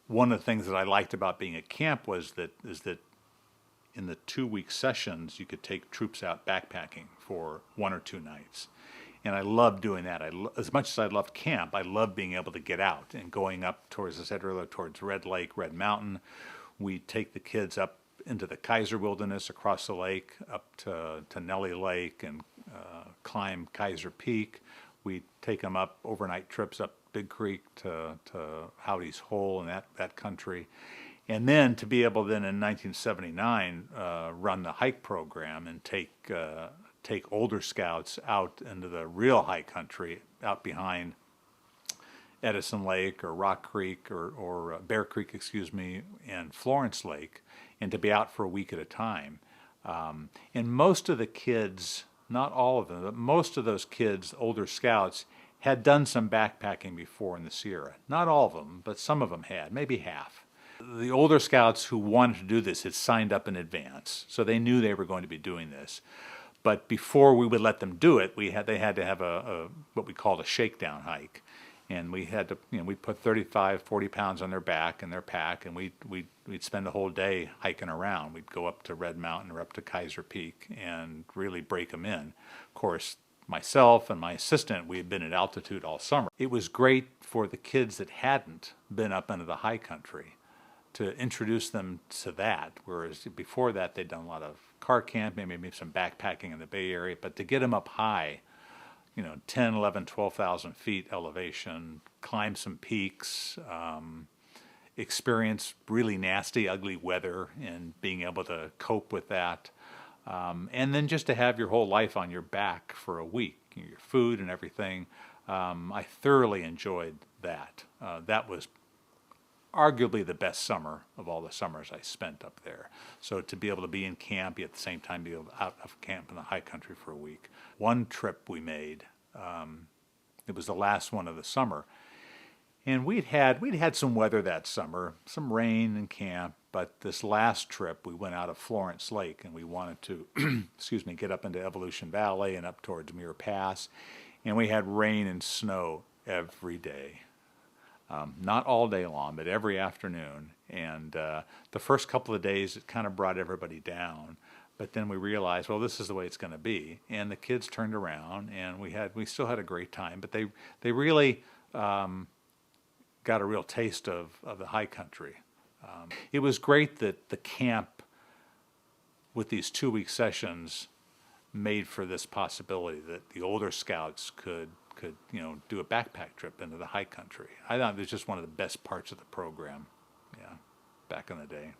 one of the things that I liked about being at camp is that in the 2-week sessions, you could take troops out backpacking for 1 or 2 nights. And I loved doing that. As much as I loved camp, I loved being able to get out and going up towards, as I said earlier, towards Red Lake, Red Mountain. We'd take the kids up into the Kaiser Wilderness, across the lake, up to Nellie Lake, and climb Kaiser Peak. We'd take them up overnight trips up Big Creek to Howdy's Hole and that country. And then to be able then in 1979 run the hike program and take older scouts out into the real high country, out behind Edison Lake or Rock Creek or Bear Creek, excuse me, and Florence Lake, and to be out for a week at a time. And most of the kids, not all of them, but most of those kids, older scouts, had done some backpacking before in the Sierra. Not all of them, but some of them had, maybe half. The older scouts who wanted to do this had signed up in advance, so they knew they were going to be doing this. But before we would let them do it, they had to have a what we called a shakedown hike. And we had to, we'd put 35, 40 pounds on their back and their pack, and we'd spend the whole day hiking around. We'd go up to Red Mountain or up to Kaiser Peak and really break them in. Of course, myself and my assistant, we had been at altitude all summer. It was great for the kids that hadn't been up into the high country to introduce them to that, whereas before that they'd done a lot of car camping, maybe some backpacking in the Bay Area, but to get them up high, 10, 11, 12,000 feet elevation, climb some peaks, experience really nasty, ugly weather and being able to cope with that. And then just to have your whole life on your back for a week, your food and everything. I thoroughly enjoyed that. That was arguably the best summer of all the summers I spent up there. So to be able to be in camp, yet at the same time be able to out of camp in the high country for a week. One trip we made, it was the last one of the summer, and we'd had some weather that summer, some rain in camp, but this last trip we went out of Florence Lake and we wanted to, excuse me, get up into Evolution Valley and up towards Muir Pass, and we had rain and snow every day. Not all day long, but every afternoon. And the first couple of days, it kind of brought everybody down. But then we realized, well, this is the way it's going to be. And the kids turned around, and we still had a great time. But they really got a real taste of the high country. It was great that the camp, with these 2-week sessions, made for this possibility that the older scouts could do a backpack trip into the high country. I thought it was just one of the best parts of the program, back in the day.